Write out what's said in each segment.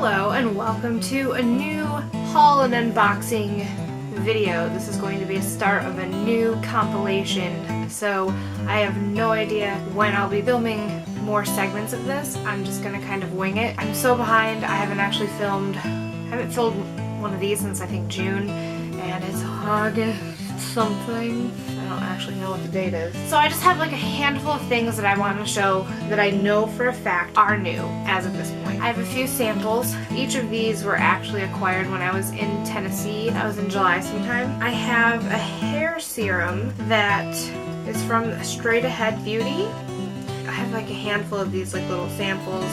Hello and welcome to a new haul and unboxing video. This is going to be a start of a new compilation, so I have no idea when I'll be filming more segments of this. I'm just gonna kind of wing it. I'm so behind. I haven't filmed one of these since I think June, and it's August something. I don't actually know what the date is. So I just have like a handful of things that I want to show that I know for a fact are new as of this point. I have a few samples. Each of these were actually acquired when I was in Tennessee. That was in July sometime. I have a hair serum that is from Straight Ahead Beauty. I have like a handful of these like little samples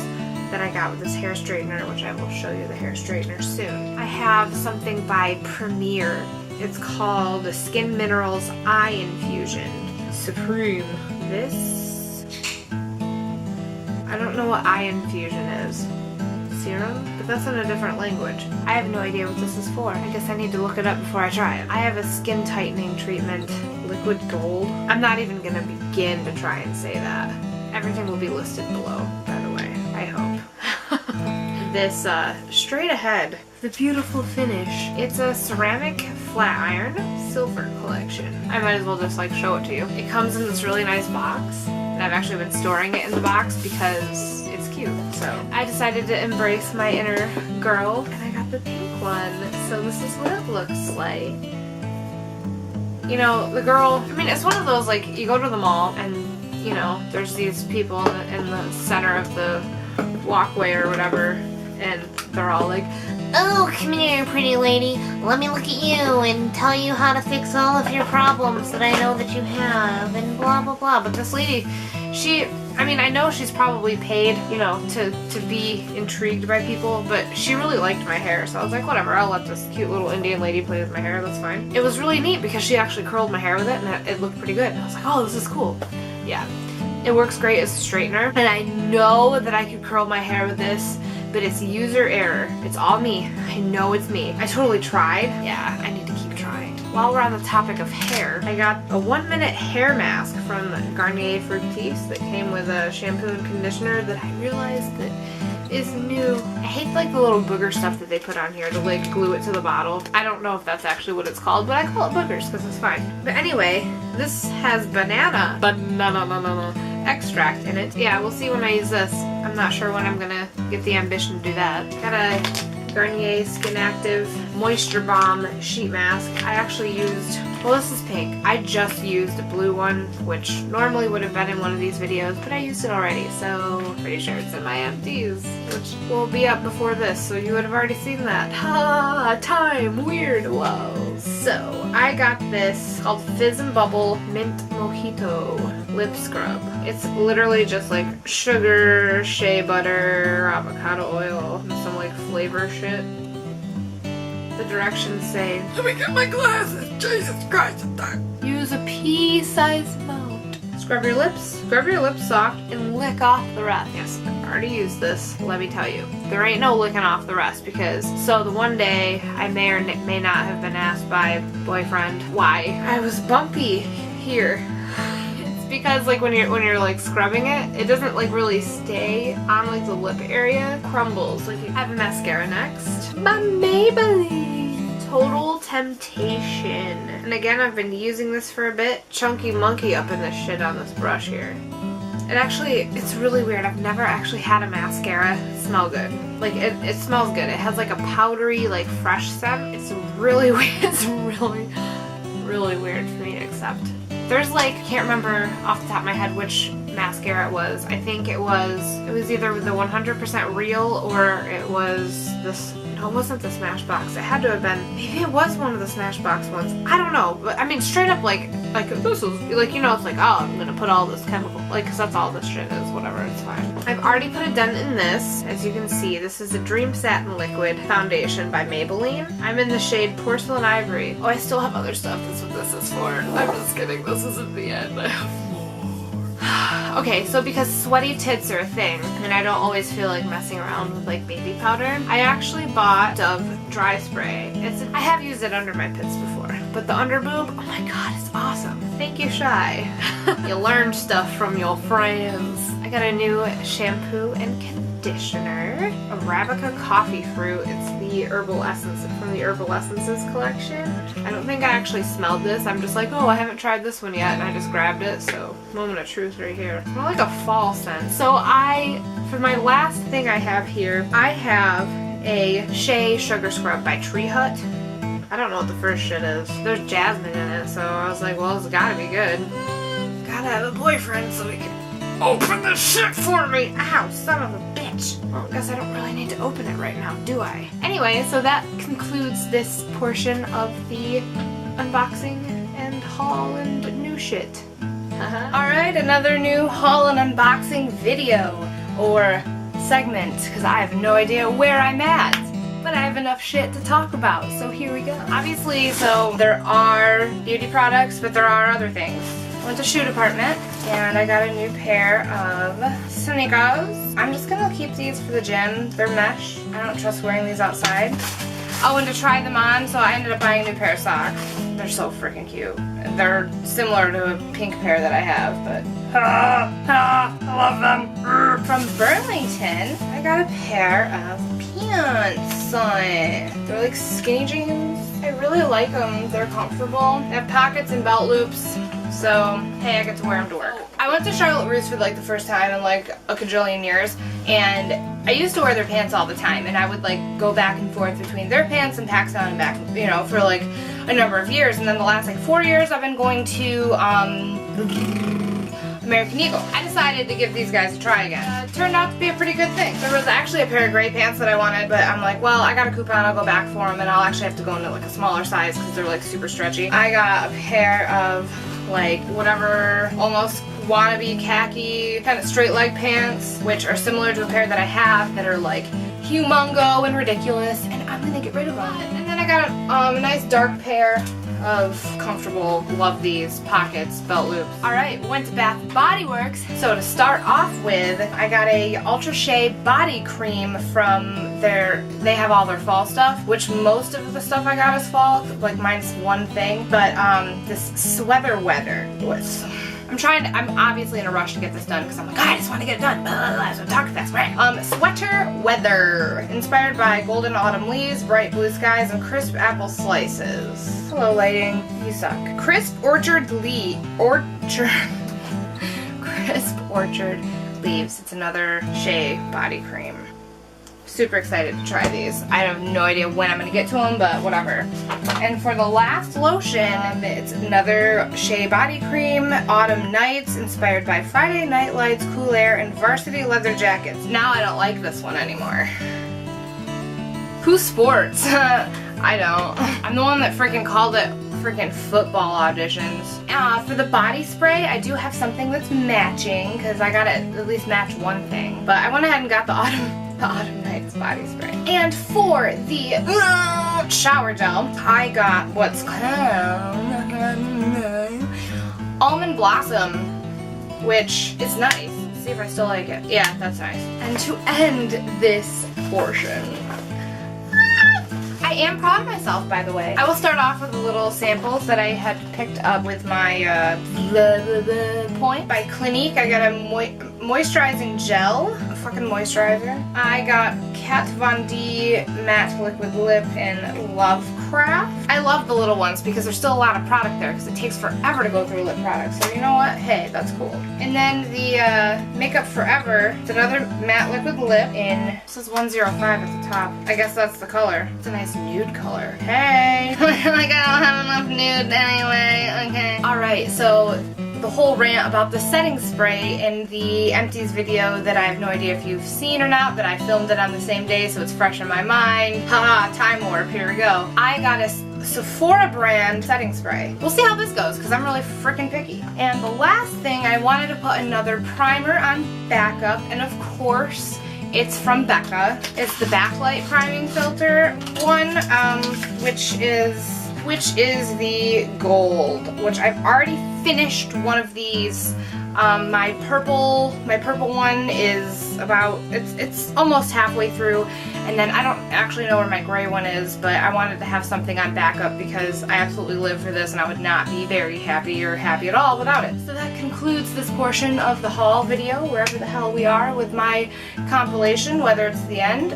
that I got with this hair straightener, which I will show you the hair straightener soon. I have something by Prédiré. It's called the Skin Minerals Eye Infusion Supreme. This, I don't know what eye infusion is. Serum? But that's in a different language. I have no idea what this is for. I guess I need to look it up before I try it. I have a skin tightening treatment, liquid gold. I'm not even gonna begin to try and say that. Everything will be listed below, by the way. I hope. This Straight Ahead, the beautiful finish. It's a ceramic flat iron silver collection. I might as well just like show it to you. It comes in this really nice box, and I've actually been storing it in the box because it's cute. So I decided to embrace my inner girl, and I got the pink one. So this is what it looks like. You know, the girl, I mean, it's one of those like, you go to the mall and, you know, there's these people in the center of the walkway or whatever, and they're all like, "Oh, come here, pretty lady. Let me look at you and tell you how to fix all of your problems that I know that you have," and blah, blah, blah. but this lady, I mean, I know she's probably paid, you know, to be intrigued by people, but she really liked my hair, so I was like, whatever, I'll let this cute little Indian lady play with my hair, that's fine. It was really neat because she actually curled my hair with it, and it looked pretty good. And I was like, oh, this is cool. Yeah. It works great as a straightener, and I know that I could curl my hair with this, but it's user error. It's all me. I know it's me. I totally tried. Yeah, I need to keep trying. While we're on the topic of hair, I got a 1-minute hair mask from Garnier Fructis that came with a shampoo and conditioner that I realized that is new. I hate like the little booger stuff that they put on here to like glue it to the bottle. I don't know if that's actually what it's called, but I call it boogers because it's fine. But anyway, this has banana extract in it. Yeah, we'll see when I use this. I'm not sure when I'm gonna get the ambition to do that. Got a Garnier Skin Active Moisture Balm Sheet Mask. I actually used, well, this is pink. I just used a blue one, which normally would have been in one of these videos, but I used it already, so pretty sure it's in my empties, which will be up before this, so you would have already seen that. Ha! Time! Weird! Whoa! So, I got this called Fizz and Bubble Mint Mojito Lip Scrub. It's literally just like sugar, shea butter, avocado oil, and some like flavor shit. The directions say, let me get my glasses, Jesus Christ, use a pea-sized amount. Scrub your lips soft, and lick off the rest. Yes, I've already used this, let me tell you. There ain't no licking off the rest because, so the one day I may or may not have been asked by a boyfriend why I was bumpy here. Because like when you're like scrubbing it, it doesn't like really stay on like the lip area. It crumbles. Like, I have a mascara next. My Maybelline Total Temptation. And again, I've been using this for a bit. Chunky monkey up in this shit on this brush here. It actually, it's really weird. I've never actually had a mascara smell good. Like it smells good. It has like a powdery, like fresh scent. It's really weird. It's really weird for me to accept. There's like, I can't remember off the top of my head which mascara it was. I think it was either the 100% real or it was this, no, it wasn't the Smashbox. It had to have been, maybe it was one of the Smashbox ones. I don't know, but I mean straight up like this is, like, you know, it's like, oh, I'm gonna put all this chemical, like, cause that's all this shit is, whatever, it's fine. I've already put a dent in this. As you can see, this is a Dream Satin Liquid Foundation by Maybelline. I'm in the shade Porcelain Ivory. Oh, I still have other stuff. That's what this is for. I'm just kidding. This isn't the end. I have more. Okay, so because sweaty tits are a thing, and I don't always feel like messing around with like baby powder, I actually bought Dove Dry Spray. I have used it under my pits before, but the under boob, oh my god, it's awesome. Thank you, Shy. You learned stuff from your friends. I got a new shampoo and conditioner. Arabica coffee fruit. It's the herbal essence from the Herbal Essences collection. I don't think I actually smelled this. I'm just like, oh, I haven't tried this one yet, and I just grabbed it. So moment of truth right here. More like a fall scent. So for my last thing I have here, I have a Shea Sugar Scrub by Tree Hut. I don't know what the first shit is. There's jasmine in it, so I was like, well, it's gotta be good. Gotta have a boyfriend so he can open this shit for me. Ow, son of a bitch. Well, I guess I don't really need to open it right now, do I? Anyway, so that concludes this portion of the unboxing and haul and new shit. Alright, another new haul and unboxing video, or segment, because I have no idea where I'm at. But I have enough shit to talk about, so here we go. Obviously, so there are beauty products, but there are other things. I went to shoe department, and I got a new pair of sneakers. I'm just gonna keep these for the gym. They're mesh. I don't trust wearing these outside. Oh, and to try them on, so I ended up buying a new pair of socks. They're so freaking cute. They're similar to a pink pair that I have, but I love them. From Burlington, I got a pair of pants. They're like skinny jeans. I really like them. They're comfortable. They have pockets and belt loops, so hey, I get to wear them to work. I went to Charlotte Russe for like the first time in like a cajillion years, and I used to wear their pants all the time, and I would like go back and forth between their pants and PacSun and back, you know, for like a number of years. And then the last like 4 years I've been going to American Eagle. I decided to give these guys a try again. It turned out to be a pretty good thing. There was actually a pair of gray pants that I wanted, but I'm like, well, I got a coupon, I'll go back for them, and I'll actually have to go into like a smaller size because they're like super stretchy. I got a pair of like whatever, almost wannabe khaki kind of straight leg pants, which are similar to a pair that I have that are like humongo and ridiculous, and I'm gonna get rid of them. And then I got a nice dark pair of comfortable, love these pockets, belt loops. Alright, went to Bath & Body Works. So to start off with, I got a Ultra Shea body cream from they have all their fall stuff, which most of the stuff I got is fall, like mine's one thing, but this Sweater Weather was... I'm obviously in a rush to get this done because I'm like, I just want to get it done. So talk fast, right? Sweater Weather, inspired by golden autumn leaves, bright blue skies, and crisp apple slices. Hello, lighting. You suck. Crisp orchard leaves. It's another Shea body cream. Super excited to try these. I have no idea when I'm gonna get to them, but whatever. And for the last lotion, it's another Shea body cream, Autumn Nights, inspired by Friday Night Lights, Cool Air, and Varsity Leather Jackets. Now I don't like this one anymore. Who sports? I don't. I'm the one that freaking called it freaking football auditions. For the body spray, I do have something that's matching, because I gotta at least match one thing. But I went ahead and got the Autumn Nights body spray. And for the shower gel, I got what's called Almond Blossom, which is nice. Let's see if I still like it. Yeah, that's nice. And to end this portion, I am proud of myself, by the way. I will start off with the little samples that I had picked up with my point by Clinique. I got a moisturizing gel, a fucking moisturizer. I got Kat Von D matte liquid lip in Lovecraft. I love the little ones because there's still a lot of product there because it takes forever to go through lip products. So you know what? Hey, that's cool. And then the Makeup Forever. It's another matte liquid lip in, it says 105 at the top. I guess that's the color. It's a nice nude color. Hey! Like I don't have enough nude anyway. Okay. Alright, so the whole rant about the setting spray in the Empties video that I have no idea if you've seen or not, but I filmed it on the same day so it's fresh in my mind. Haha, time warp, here we go. I got a Sephora brand setting spray. We'll see how this goes because I'm really freaking picky. And the last thing, I wanted to put another primer on backup, and of course it's from Becca. It's the Backlight Priming Filter one, which is the gold, which I've already finished one of these My purple one is about, it's almost halfway through, and then I don't actually know where my gray one is, but I wanted to have something on backup because I absolutely live for this and I would not be very happy or happy at all without it. So that concludes this portion of the haul video, wherever the hell we are with my compilation, whether it's the end,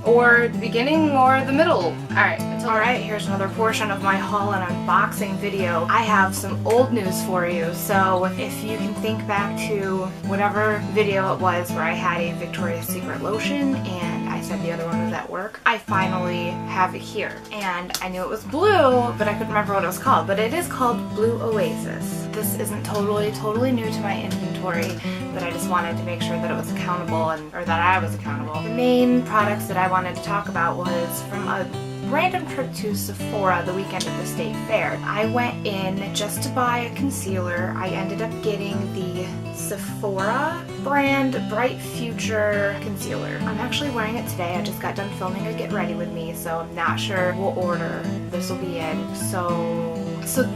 or the beginning, or the middle. Alright, here's another portion of my haul and unboxing video. I have some old news for you, so if you can think back to whatever video it was where I had a Victoria's Secret lotion and I said the other one was at work, I finally have it here. And I knew it was blue, but I couldn't remember what it was called, but it is called Blue Oasis. This isn't totally new to my inventory, but I just wanted to make sure that it was accountable, or that I was accountable. The main products that I wanted to talk about was from a random trip to Sephora the weekend of the state fair. I went in just to buy a concealer. I ended up getting the Sephora brand Bright Future concealer. I'm actually wearing it today. I just got done filming a Get Ready With Me, so I'm not sure what order this will be in. So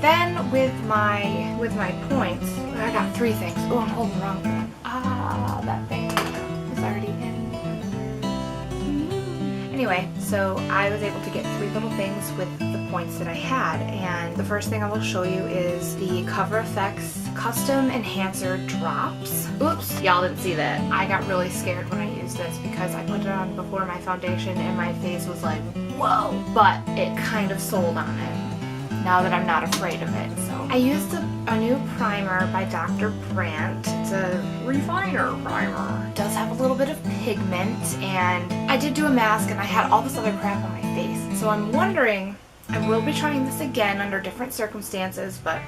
then with my points, I got 3 things. Oh, I'm holding the wrong thing. That thing is already in. Anyway, so I was able to get 3 little things with the points that I had, and the first thing I will show you is the Cover FX Custom Enhancer Drops. Oops, y'all didn't see that. I got really scared when I used this because I put it on before my foundation and my face was like, whoa! But it kind of sold on it now that I'm not afraid of it. So I used a new primer by Dr. Brandt. It's a refiner primer. It does have a little bit of pigment, and I did do a mask and I had all this other crap on my face. So I'm wondering, I will be trying this again under different circumstances, but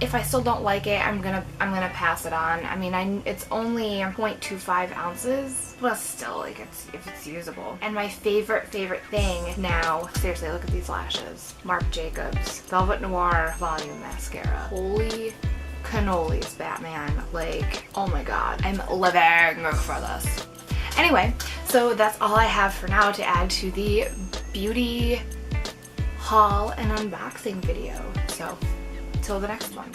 if I still don't like it, I'm gonna pass it on. I mean, it's only 0.25 ounces, but still, like, if it's usable. And my favorite thing now, seriously, look at these lashes. Marc Jacobs Velvet Noir Volume Mascara. Holy cannolis, Batman. Like, oh my god, I'm living for this. Anyway, so that's all I have for now to add to the beauty haul and unboxing video. So till the next one.